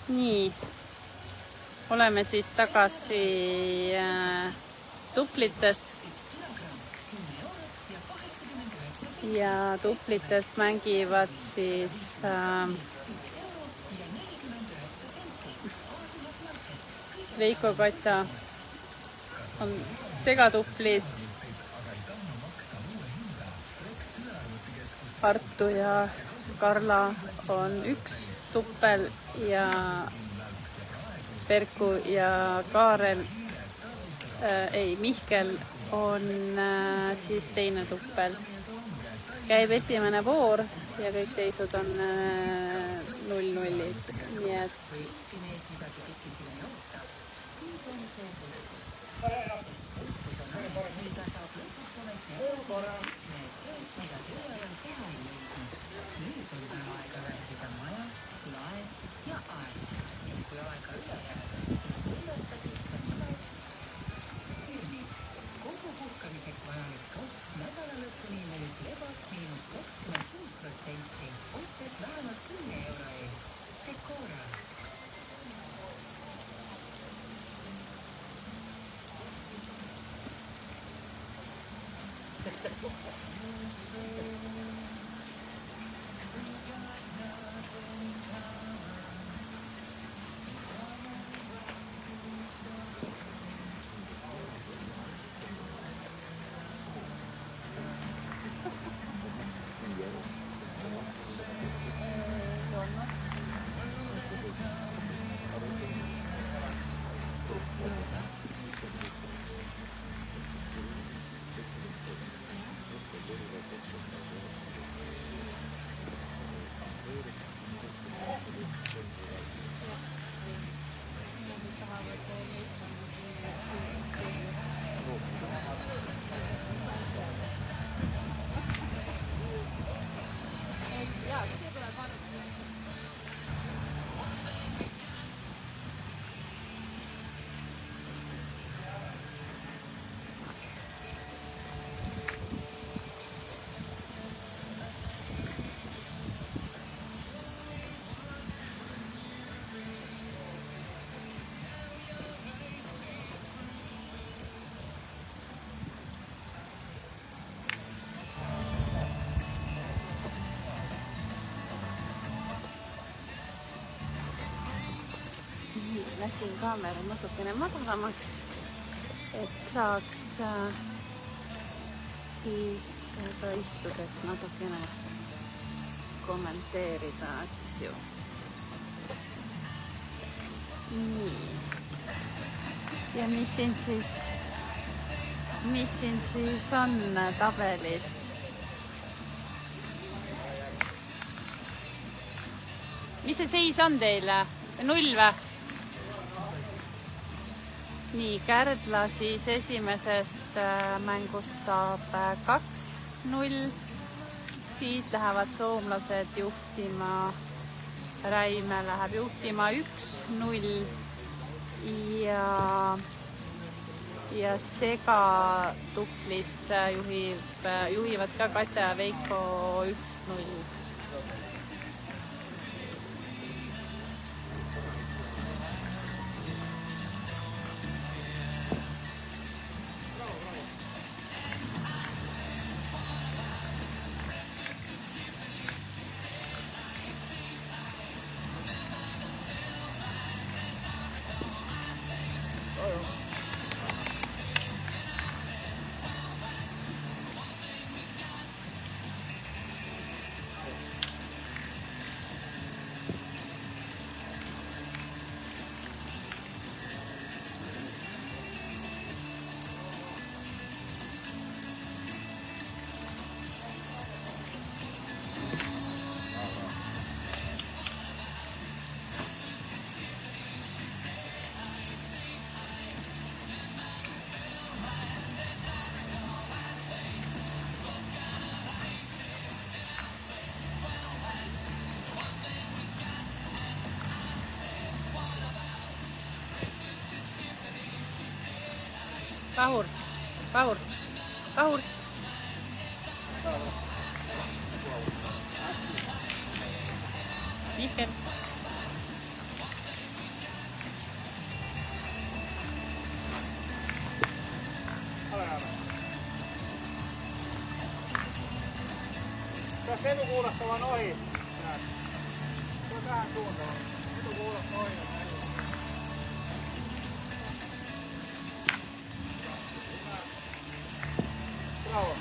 Nii, oleme siis tagasi Tuplites ja Tuplites mängivad siis Veiko Kata on segatuplis, Artu ja Karla on üks tuppel ja Perku ja Kaarel, Mihkel on siis teine tuppel. Käib esimene voor ja kõik teised on 0-0. Nii et lasin kaamera natukene madalamaks, et saaks siis istudes natukene kommenteerida asju. Nii. Ja mis siin siis on tabelis? Mis see seis on teile? 0 või? Nii, Kärdla siis esimesest mängust saab 2-0. Siit lähevad soomlased juhtima, Räime läheb juhtima 1-0 ja segatuplis juhivad ka Katja ja Veiko 1-0. Kahur, kahur, kahur. Mihkel. Tässä etukuulostavan ohi. Se on tähän suuntaan. Etukuulosta ohi. Bravo.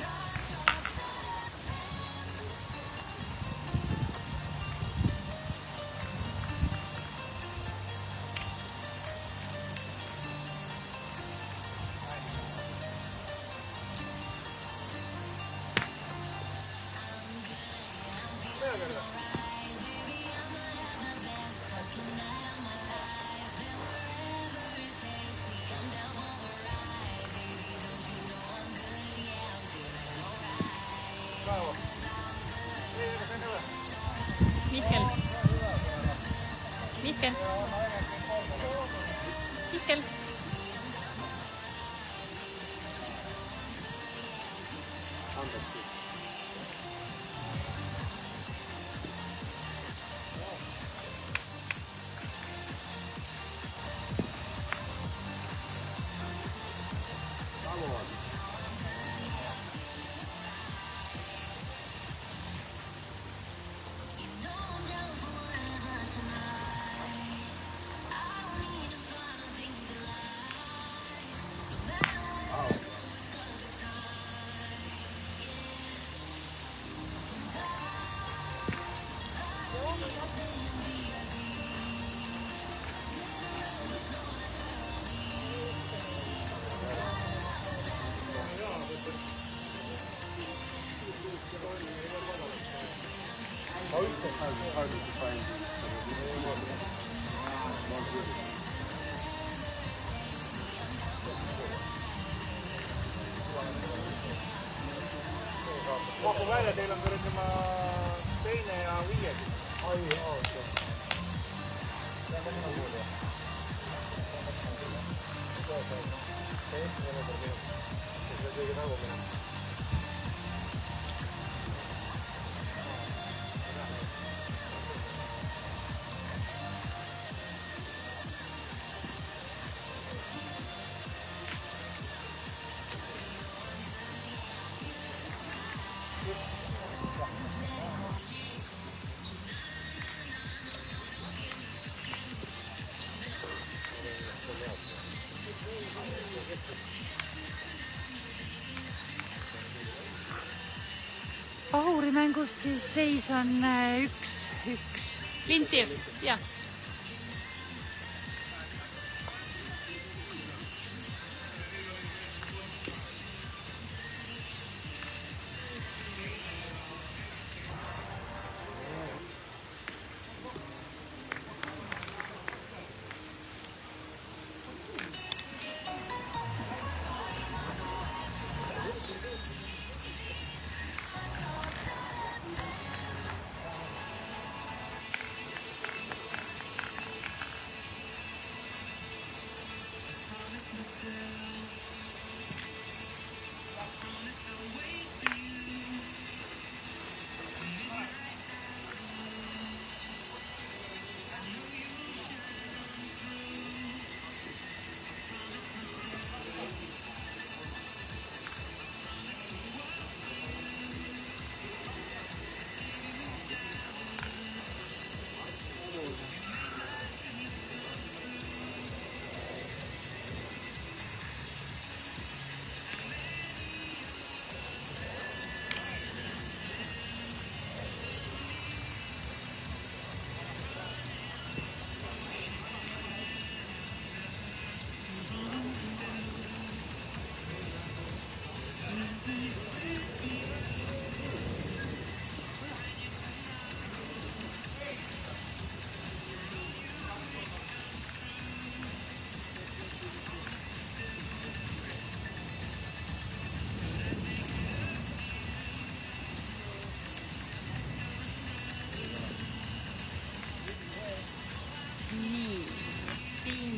Bravo. Mihkel. Mihkel. Mihkel. How is it hard to find Kogu välja teil on küll tema teine ja viies. Ai, joo. Jääkö sinä kuulia? Ei, ei ole minä. Se on tietenkin tauko minä. Pahurimängus siis seis on 1-1. Linti, jah.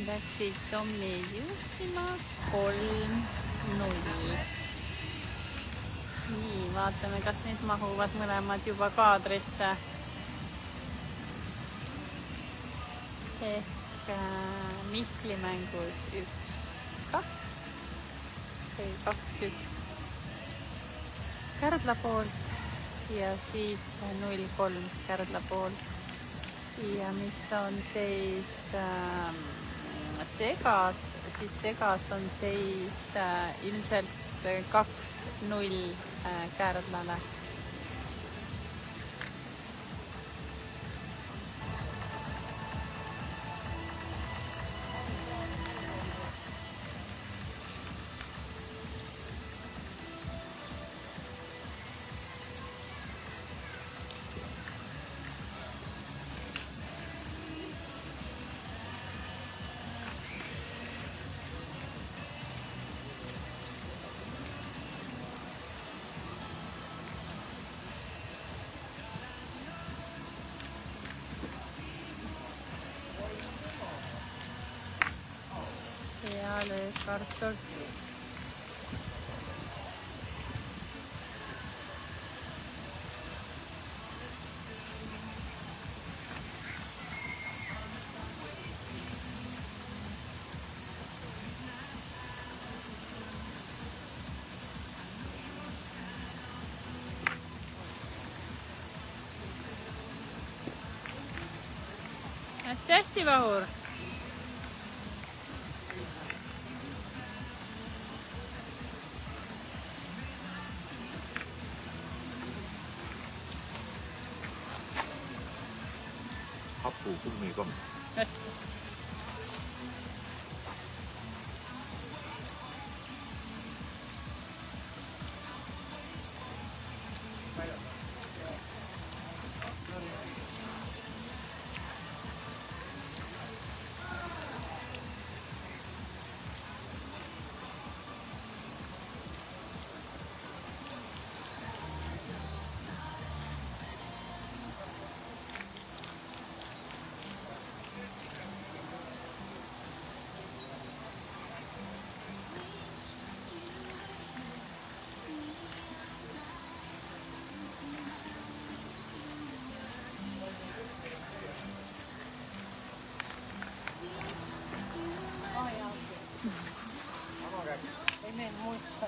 Läksid Sommid juhtima 3-0. Nii, vaatame, kas need mahuvad mõlemad juba kaadrisse. ehk Mihkli mängus 1-2 või 2-1 Kärdla poolt ja siit 0-3 Kärdla poolt. Ja mis on seis segas, siis segas on seis ilmselt 2-0 Kärdlale. Ja lööb Artur. Hästi, Vahur. hapu kummikomm. Ei mene muista.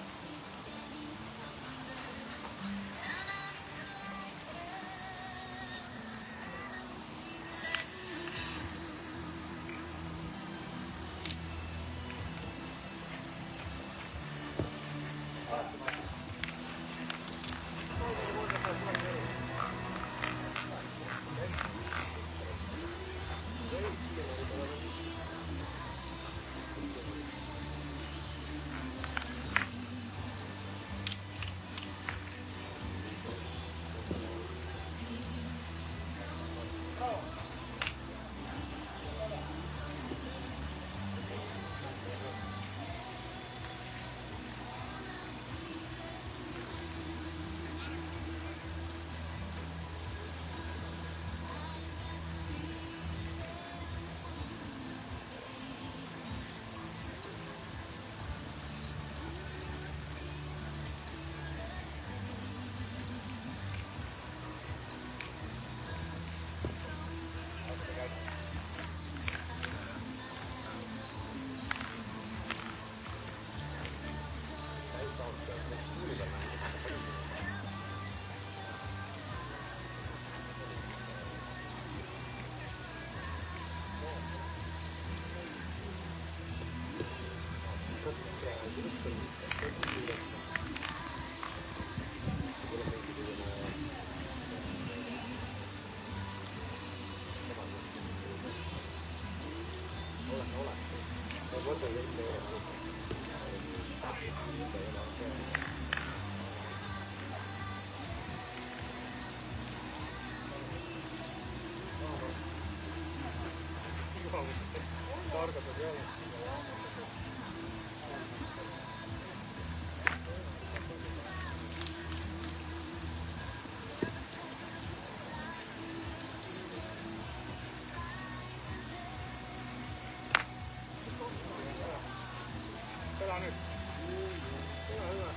Pelaa nyt. Hyvä, hyvä.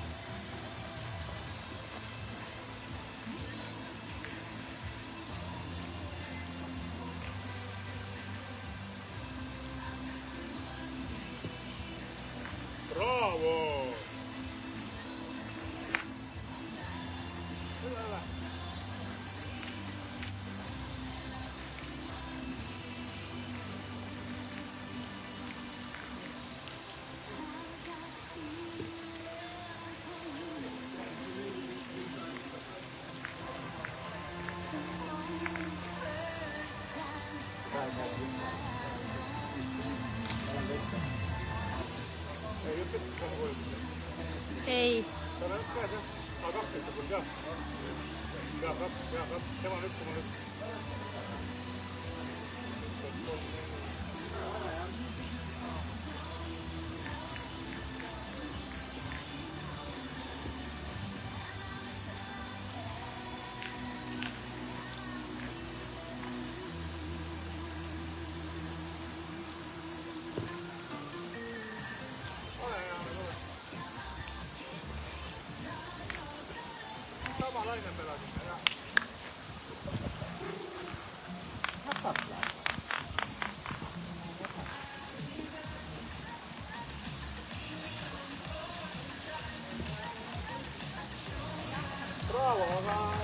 ei, tal on üks käes jah. Aga kaks ütleb sul ka. Ja kaks. Tema on üks, tema on üks. Sama laine peale sinna, jah. Bravo, aga...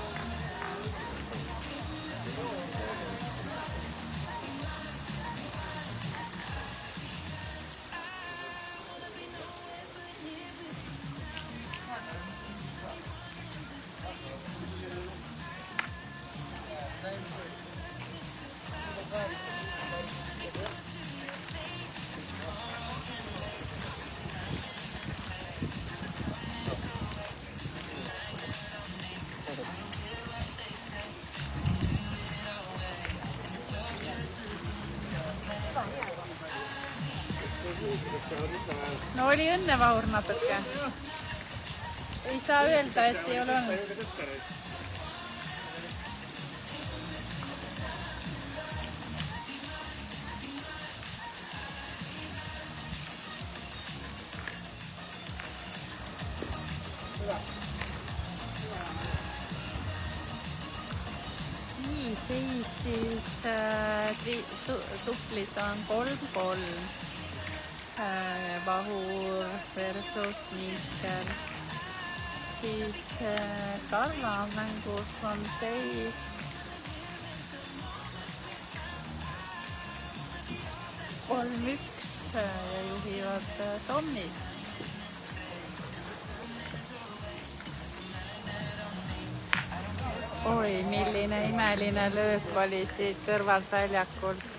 no oli õnnevahur natuke. Ei saa öelda, et ei ole olnud. Nii, seis siis tuplis on 3-3. Vahur versus Mihkel. Siis Karla mängus on seis 3-1 ja juhivad sommid. Oi, milline imeline löök oli siit kõrvalt väljakult.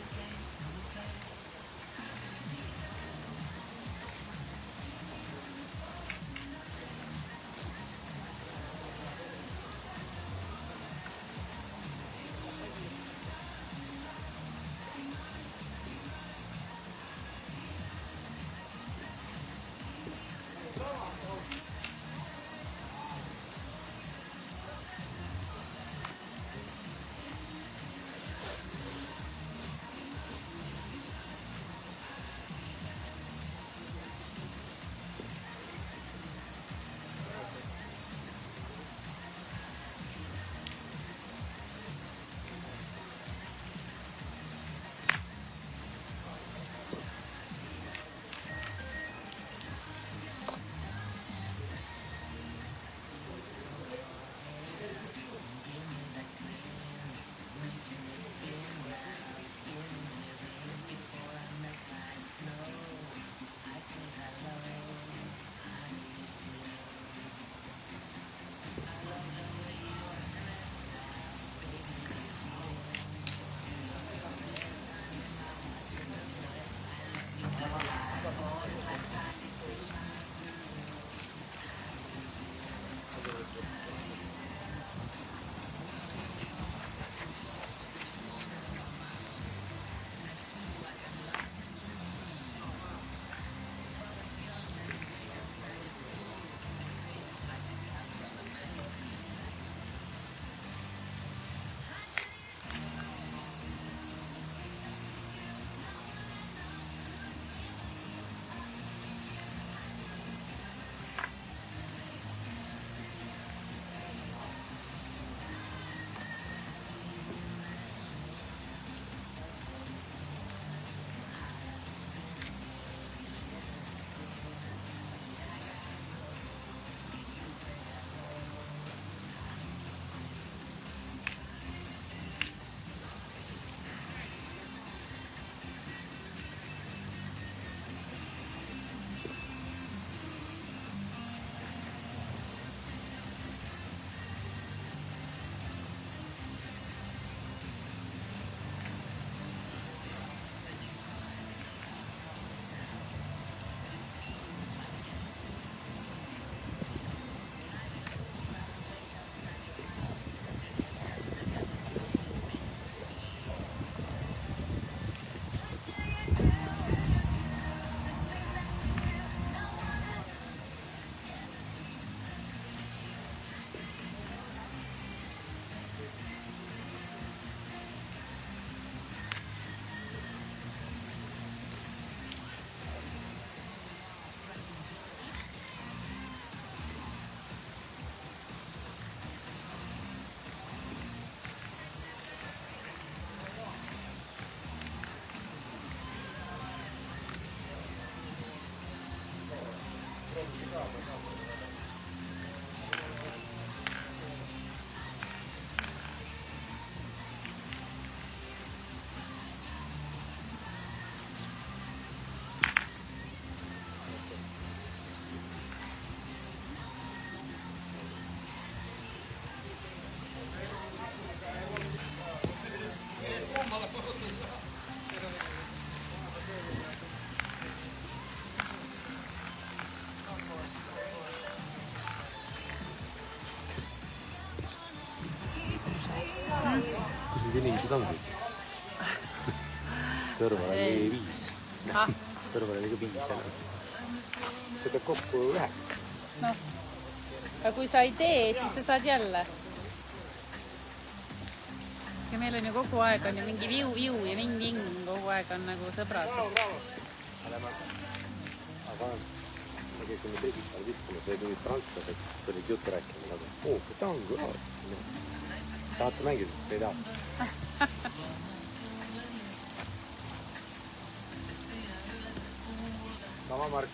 viisid ongi. Tõrval oli 5. Tõrval oli ka 5 enam. See peab kokku 9. Noh, aga kui sa ei tee, siis sa saad jälle. Ja meil on ju kogu aeg on ju mingi viu ja ving kogu aeg on nagu sõbrad. Aga me käisime teisipäeval viskumas, see tulid prantslased, tulid juttu rääkima nagu, ta on küll. Tahate mängida, ei taha. Sama Mark.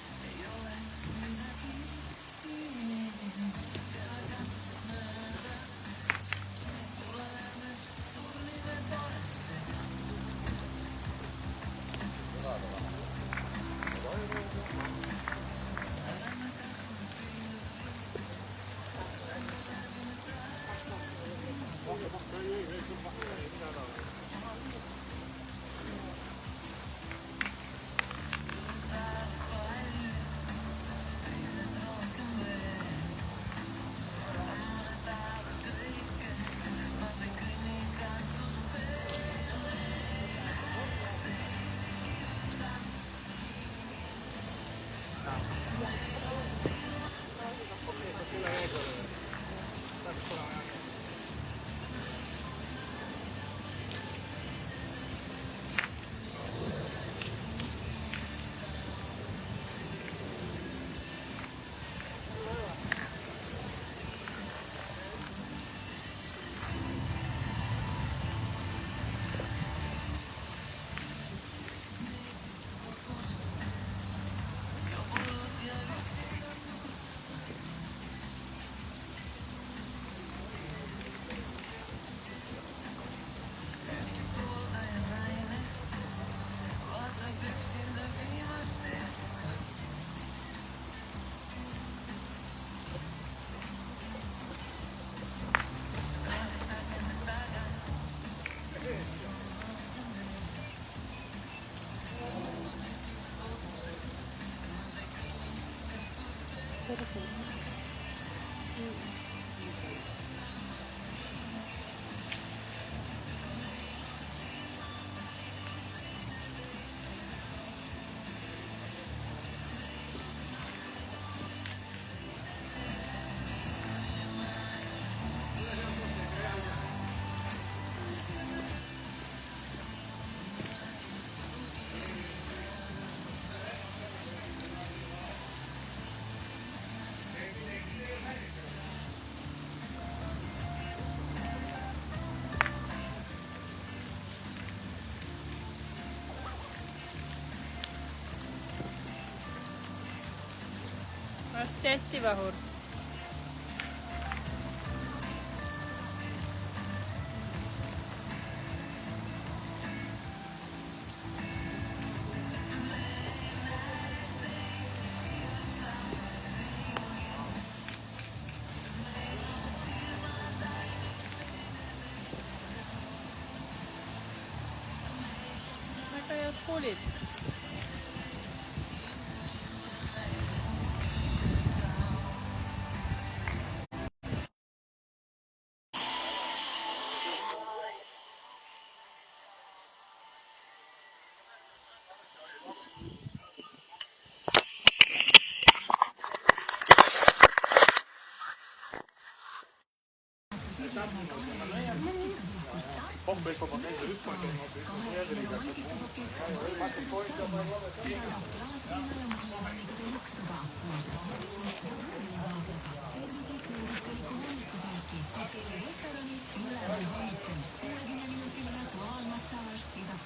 Hästi vahur. Väga head koolid.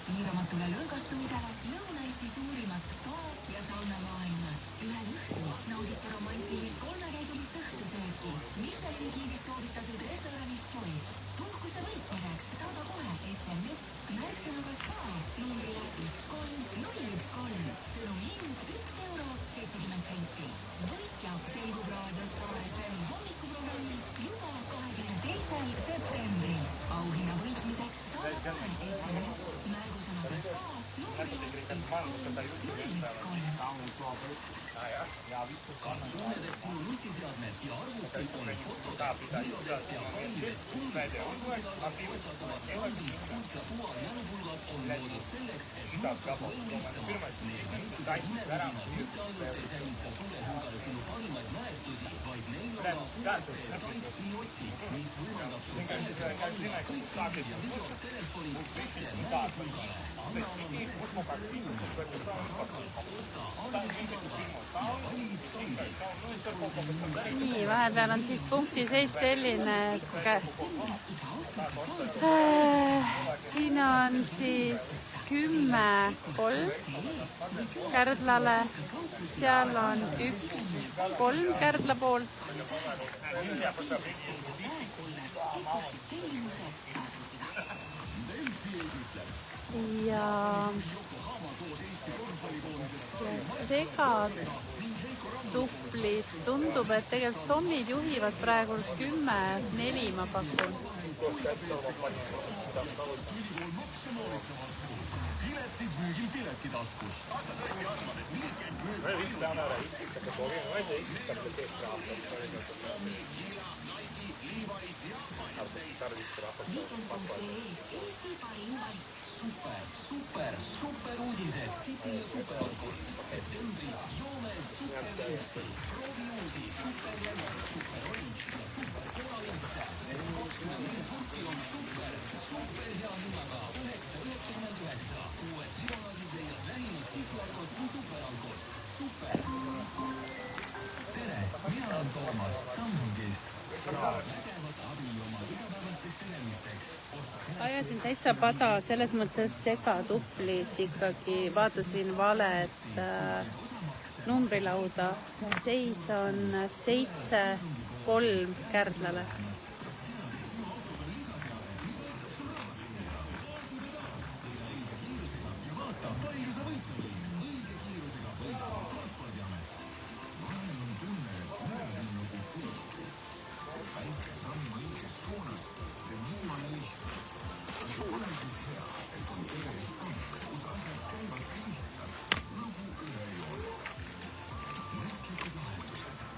Piiramatule lõõgastumisele Lõuna-Eesti suurimast spa ja sauna maailmas. Ühel õhtul naudite romantilist kolmekäigulist õhtusööki Michelini giidis soovitatud restoranis Choice. Puhkuse võitmiseks saada kohe SMS märksõnaga spa numbrile 13013. Sõnumi hind €1.70. Võitja selgub Raadio Star FM hommikuprogrammist juba 22. septembril. Auhinna võitmiseks saada kohe SMS märgusõnaga spa numbrile 13013. Kas tunned, et sinu nutiseadmed ja arvuti on fotodest, videodest ja failidest kuulsud arvutitavad Sandis ultra tuvad mälupulgad on loodud selleks, et nuutusu elu lihtsamaks. Need nutused nimepõhinevad mitte ainult ei säilita suurel hulgal sinu parimaid mälestusi, vaid neil on ka USB Type-C otsi, mis võimaldab sul käeselt panna kõik pildid ja videod telefonist otse mälupulgale. Anna oma mälupulgale ruumi, osta arvutipulgas ja valid Sandis. Nii, vahepeal on siis punktiseis selline, et siin on siis 10-3 Kärdlale, seal on 1-3 Kärdla poolt. Ja segatuplis tundub, et tegelikult sommid juhivad praegu 10-4, ma pakun. Piletid müügil Piletitaskus. Sa tõesti arvad, et Weekend müüb Eesti parim valik. Super uudised City ja Superalkohol. Septembris joome superlintsi. Proovi uusi Super Lemon, Super Orange ja Super Cola lintse, sest 24 purki on super hea hinnaga 9,99. Uued limonaadid leiad lähimas City Alkost või Superalkost. Super! Tere, mina olen Toomas Samsungist. Nägevat abi oma igapäevasteks tegemisteks. Ajasin täitsa pada, selles mõttes segatuplis ikkagi vaatasin valet numbrilauda. Seis on 7-3 Kärdlale.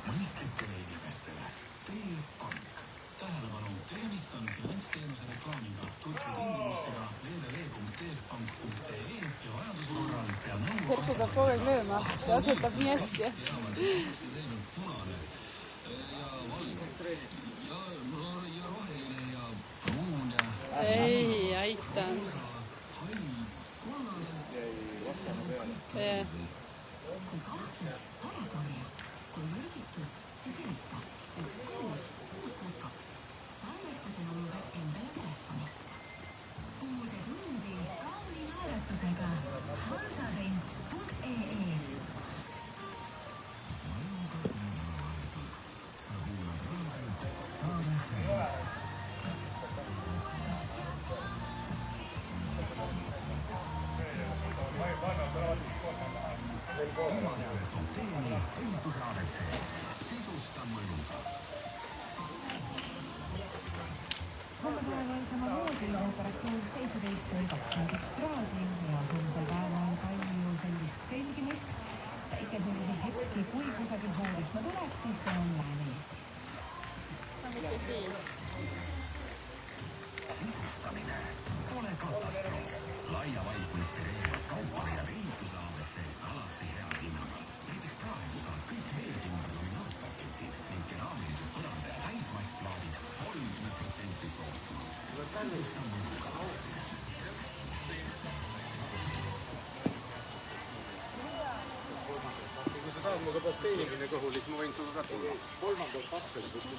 Mõistlikele inimestele. TF-Pank. Tähelepanu, tegemist on finantsteenuse reklaamiga. Tutvu tingimustega www.tfpank.ee ja vajaduse korral pea nõu Kertu peab kogu aeg lööma, see asetab nii hästi. punane ja valge ja roheline ja pruun ja Ei, aitan. hall, kollane. Kui kahtled, ära korja. Kui mürgistus, siis helista 16662. Salvesta see number endale telefoni. Uude tundi kauni naeratusega hansadent.ee. Mõnusat nädalavahetust. Sa kuulad raadiot Star FM. Omateavet on teeni ehitusaadete. Sisusta mõnuga. Hommepäeval samamoodi temperatuur 17,21 kraadi ja homsel päeval on palju sellist selgimist. Väike selliseid hetki, kui kusagil hoovihma tuleb, siis see on Lääne-Eestis. Sisustamine pole katastroof. Laiavaiku inspireerivad kaupalehed ehitusaadet seest alati hea hinnaga. Näiteks praegu saad kõik veekindlad laminaatparketid ning keraamilised põranda- ja täismastplaadid 30% soodsamalt. Sisusta mõnuga. Kui sa tahad muga basseini minna kõhuli, siis ma võin sulle ka tulla. Kolmandal kahtel, kus me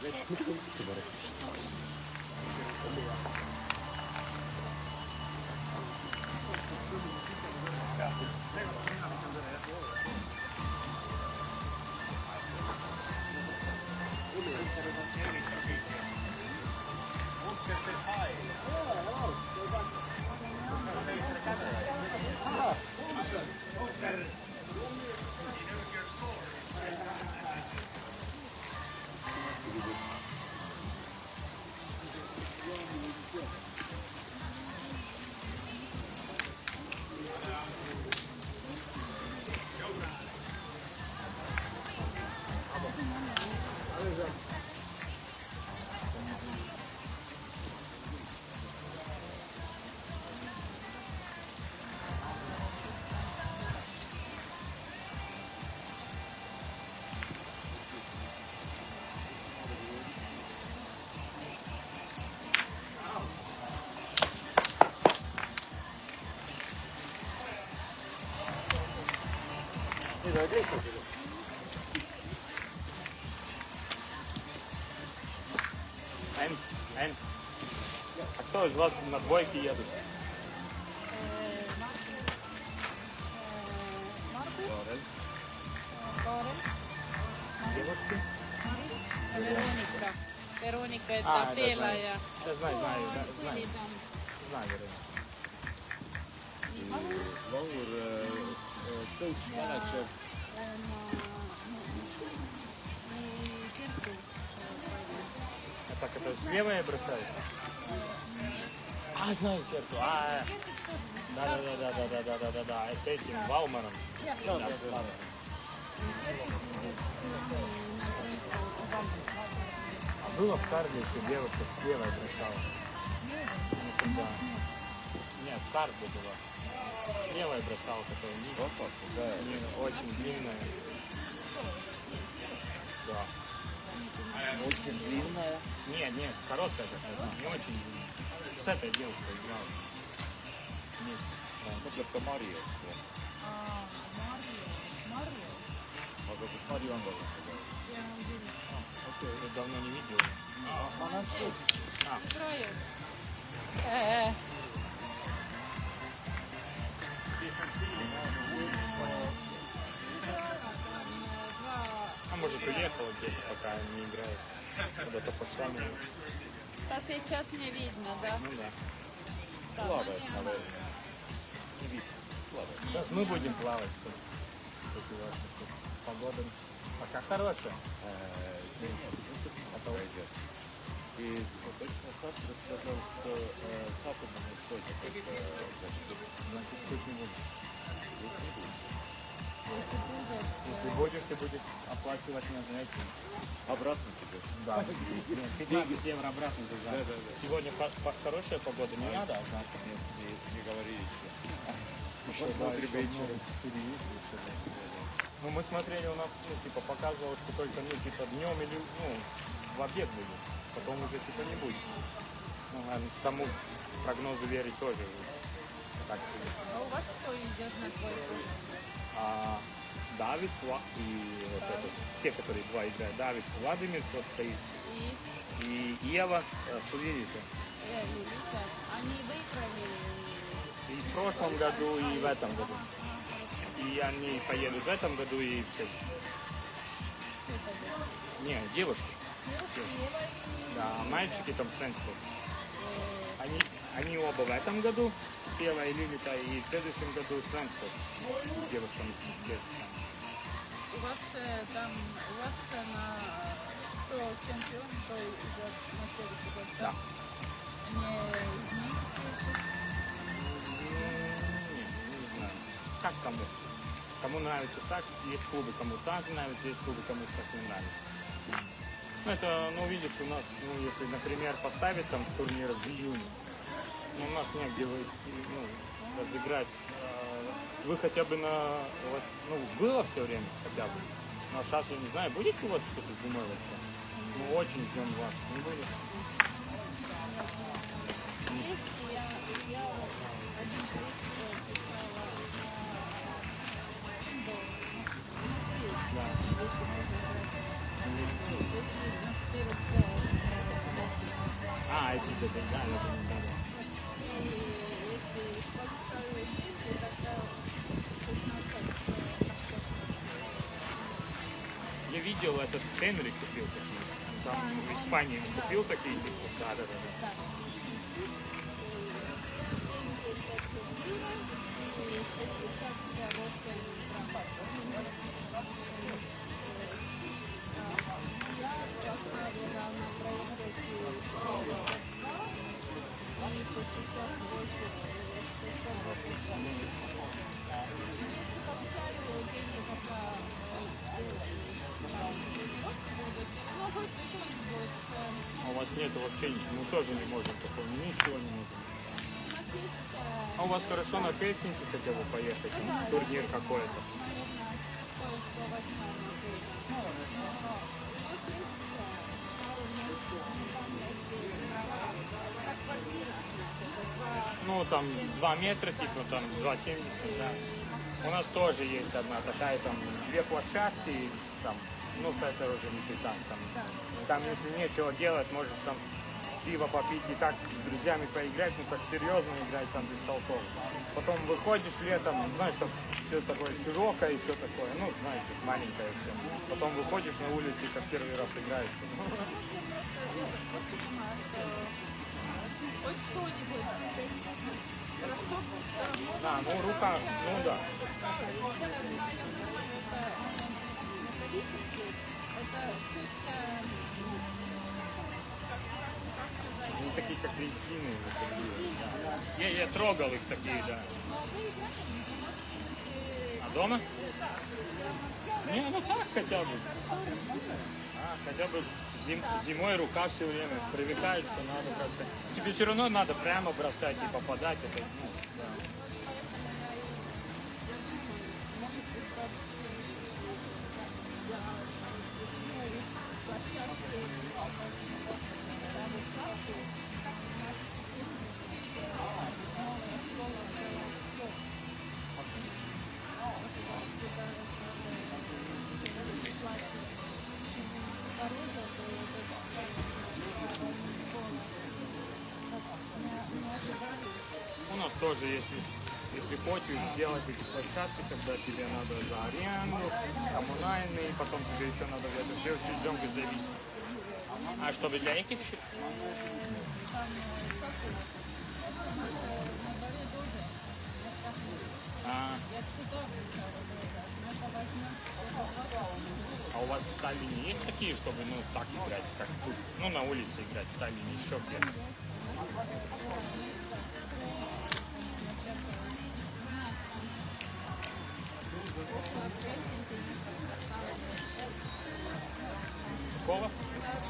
Ты оденься, Кирилл? А кто из вас на двойке едут? Девушки? Veronika. Veronika, et Aa, Peela ja Да, знаю, Tuli tam. знаю, Вероника. Laur, coach manager. А так это слева я бросаю? А, знаю, Серту. Да, с этим Вауманом. Да. А было в карде, что девушка слева бросала? Нет, в карде было. Левая бросала такое ниже. Очень длинная. Да. Очень длинная. Нет, короткая такая, не очень длинная. С этой девушкой играла. Нет. Mõtleb Mario. Aga kus Mario on olnud? Окей, я давно не видел. Ma näen seda. А может уехала где-то, пока не играет. Куда-то пошла, наверное. Да, сейчас не видно, да? Ну да. Плавает, наверное. Не видно. Плавает. Сейчас мы будем плавать. Погода пока хорошая. Это пойдет. И точно Саша рассказал, что Саша нам устойчив. Значит, тут не будет. Если будешь, ты будешь оплачивать на занятии. Обратно тебе. Да. 15 евро обратно туда. Да. Сегодня хорошая погода, не надо, а завтра? Нет, не говори еще. Посмотрим вечером. Ну, мы смотрели, у нас, ну, типа, показывалось, что только, ну, типа, днем или, ну, в обед будет. Потом уже, типа, не будет. Ну, а тому прогнозу верить тоже. Так себе. А у вас кто идет на твой курс? Давид и вот этот, те, которые два играют. Давид Владимир, кто стоит. И Ева Сулирита. Елита. Они выиграли. И в прошлом году, и в этом году. И они поедут в этом году и все. Не, девушки. Да, мальчики там Сенсфорд. Они оба в этом году, Ева и Лилита, и в следующем году Сенсфорд. Девушкам. У вас там, у вас на кто чемпион, кто идет на следующий год? Да. Они вместе? Не знаю. Как кому? Кому нравится так, есть клубы, кому так нравится, есть клубы, кому так не нравится. Ну, это, ну, видишь, у нас, ну, если, например, поставить там турнир в июне, ну, у нас негде разыграть. Вы хотя бы у вас, ну, было все время хотя бы. Но сейчас я не знаю, будет у вас что-то зимой вообще? Ну, очень ждем вас. Не будет? А, эти да, я видел, этот Хенрик купил такие. Там в Испании он купил такие. Да. А у вас нет вообще ничего, мы тоже не можем такого, ничего не можем. А у вас хорошо на Хельсинки хотя бы поехать, турнир какой-то? Ну там 2 метра, типа там 2,70, да. У нас тоже есть одна такая, там, 2 площадки, там, ну, это уже не питан, там, если нечего делать, можешь там пиво попить и так с друзьями поиграть, ну, так серьезно играть там без толков. Потом выходишь летом, знаешь, там все такое широкое и все такое, ну, знаете, маленькое все. Потом выходишь на улицу и как первый раз играешь. Хоть что-нибудь. Да, ну, рука, ну, да. Они такие, как резиновые. Я трогал их такие, да. А дома? Не, ну так хотя бы. Хотя бы зимой рука все время привыкает, что надо бросать. Тебе все равно надо прямо бросать и попадать. Это, ну, да. У нас тоже, если хочешь сделать эти площадки, когда тебе надо за аренду, коммунальные, потом тебе еще надо в это все деньги зависит. А чтобы для этих А у вас в Таллине есть такие, чтобы, ну, так играть, как тут, ну, на улице играть, в Таллине еще где-то? Какого?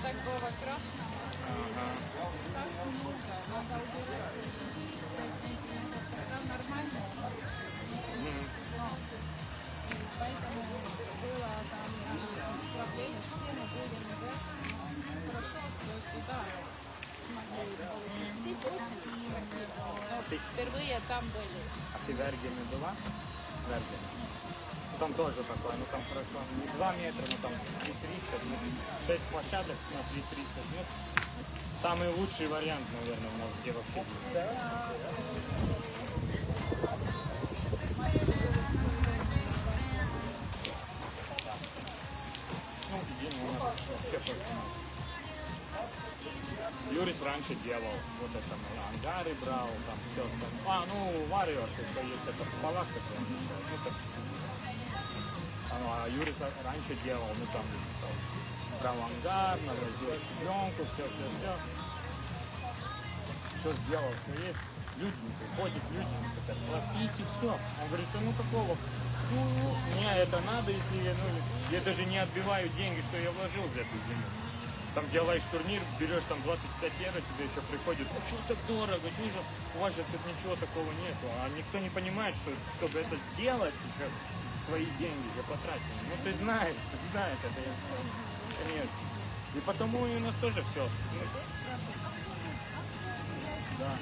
Такого красного. Ага. Так много. Надо убирать. Тогда нормально. Поэтому было там проблемы, все мы были хорошо, туда смогли. Здесь очень красиво. Но впервые там были. А ты в Эргене была? В Эргене. Ну, там тоже такое, ну там хорошо, не 2 метра, но там 3,30, ну, 6 площадок на 3,30. Ну, самый лучший вариант, наверное, у нас где вообще. Ну, где у нас вообще просто. Юрис раньше делал, вот это мы ангары брал, там все остальное. Ну, Warriors, это есть, это в полах такое, ну, так. А Юрис раньше делал, ну, там, брал ангар, навозил пленку, все. Все сделал, что есть. Люди приходят, люди хотят платить и все. Он говорит, ну какого? Ну, мне это надо, если я, ну, я даже не отбиваю деньги, что я вложил в эту зиму. Там делаешь турнир, берешь там 25 евро, тебе еще приходит, а что так дорого, у вас же тут ничего такого нету. А никто не понимает, что чтобы это сделать, сейчас свои деньги я потратил. Ну ты знаешь, это я знаю. Конечно. И потому и у нас тоже все. Да.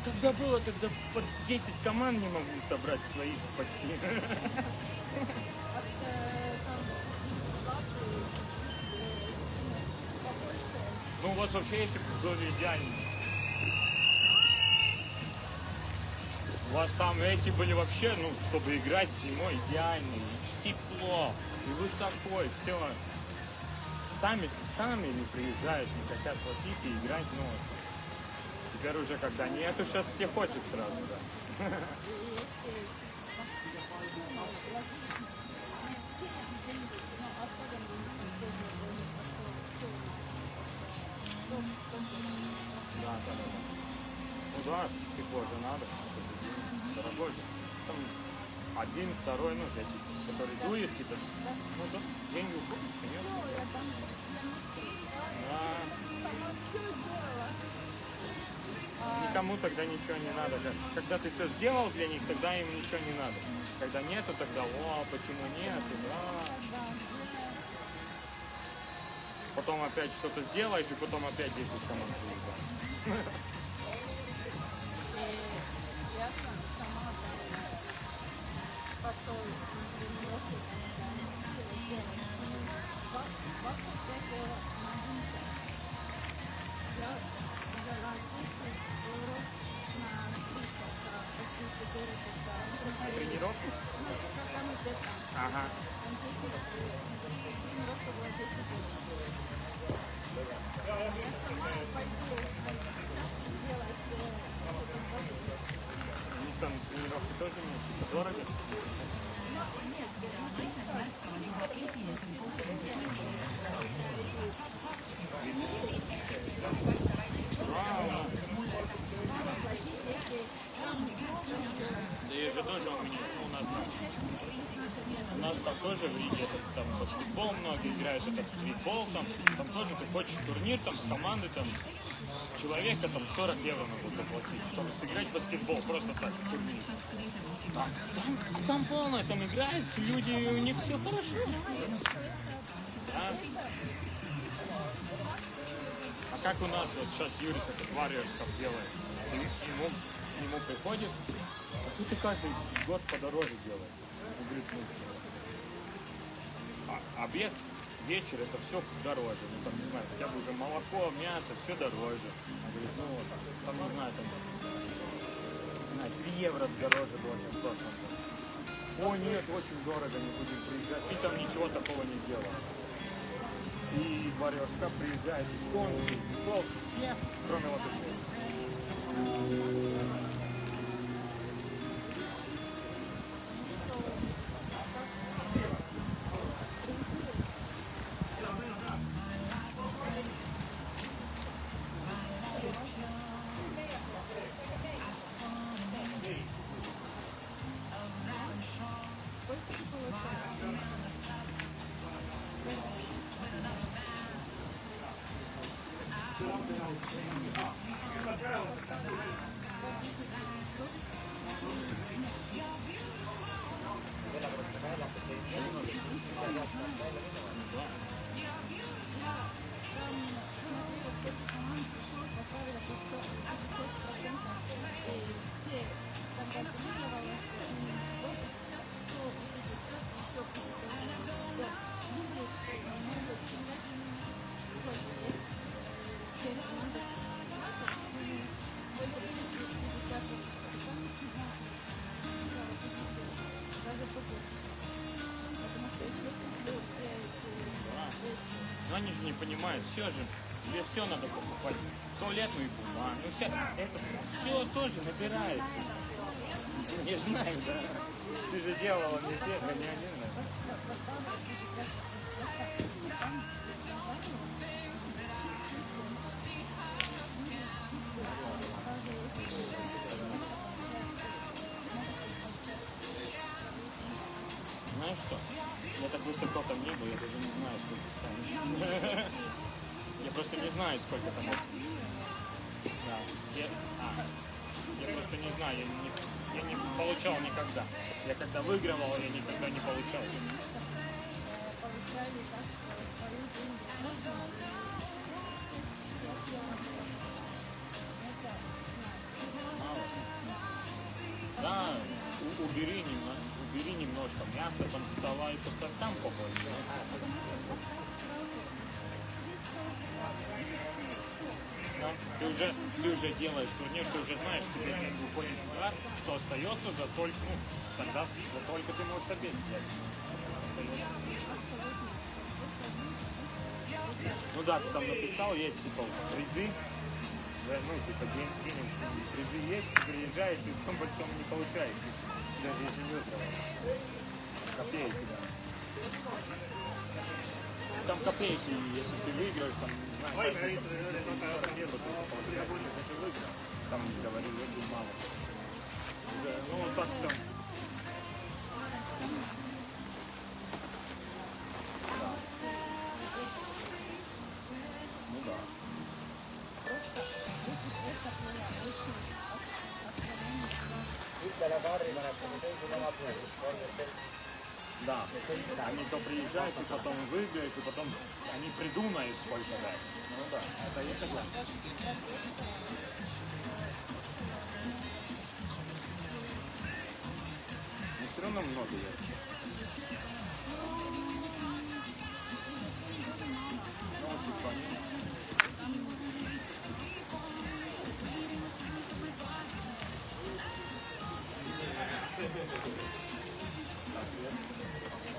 Когда было, тогда под 10 команд не могли собрать своих почти. Ну, у вас вообще эти были идеальные. У вас там эти были вообще, ну, чтобы играть зимой идеальные. Тепло. И вы такой, все. Сами не приезжают, не хотят платить и играть, ну, теперь уже когда нету, сейчас все хочет сразу, да. Да. Ну да, тепло же надо, дорогой же. Там один, второй, ну, для тех, который дует, типа, ну да, деньги уходят, конечно. Да. Никому тогда ничего не надо. Когда ты все сделал для них, тогда им ничего не надо. Когда нету, тогда, почему нет, да. Потом опять что-то сделаешь, и потом опять 10 команд выиграешь. років? Ага. Ну, там тренировки тоже не дорого. naised märkavad juba esimesel kohtumisel И же тоже у нас там тоже видят, там баскетбол многие играют, это стритбол, там тоже ты хочешь турнир там с командой, там человека там 40 евро надо заплатить, чтобы сыграть в баскетбол, просто так, в турнире. Там полное, там играют люди, у них все хорошо. Да. А как у нас вот сейчас Юрис этот Warriors как делает? К нему приходит, а что ты каждый год подороже делаешь? Он говорит, обед, вечер, это все дороже. Ну там, не знаю, хотя бы уже молоко, мясо, все дороже. Он говорит, ну там не знаю, 3 евро дороже было, чем в прошлом году. О нет, очень дорого, не будем приезжать. И там ничего такого не делал. И Warriors Cup приезжает, и Стоунс, и Болт, все, кроме вот этого. Но они же не понимают, все же, здесь все надо покупать, туалетную бумагу, ну все, это все тоже набирается. Не знаю, да. Ты же делала не те, не один, да. Знаешь что? Я так высоко там не был, я даже не знаю, сколько станет. Я просто не знаю, сколько там. Да. Я просто не знаю, я не получал никогда. Я когда выигрывал, я никогда не получал. Да, убери немножко мяса там с стола и поставь там побольше. Да? Ты уже делаешь турнир, ты уже знаешь, тебе выходит удар, что остается за только, тогда за только ты можешь обед взять. Ну да, ты там написал, есть типа призы, ну типа денег, призы есть, приезжаешь и в том большом не получаешь, даже если выиграл. Копейки, да. Там копейки, если ты выиграешь, там, не знаю, 40 евро ты получаешь, если ты выиграл, там говорили, очень мало. Да, ну вот так там. Да. Ну да. Да, они то приезжают, и потом выиграют, и потом они придумают, сколько дать. Ну да, это я согласен. Но все равно много есть. Ну,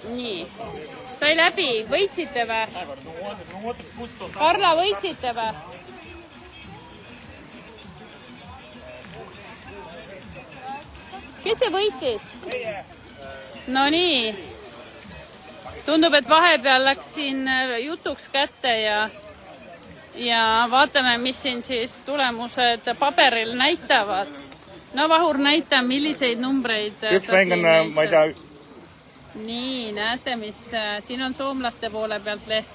nii, sai läbi, võitsite või? Karla, võitsite või? Kes see võitis? No nii. Tundub, et vahepeal läks siin jutuks kätte ja vaatame, mis siin siis tulemused paberil näitavad. No Vahur, näita, milliseid numbreid Üks mäng on, ma ei tea... Nii, näete, mis... Siin on soomlaste poole pealt leht.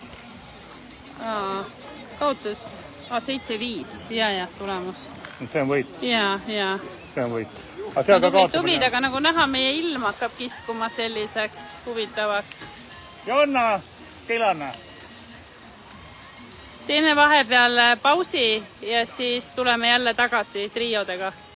Kaotus. 7-5. Ja, tulemus. See on võit. Ja. See on võit. Tublid, aga nagu näha, meie ilm hakkab kiskuma selliseks huvitavaks. Jonna, Kelana. Teeme vahepeal pausi ja siis tuleme jälle tagasi triodega.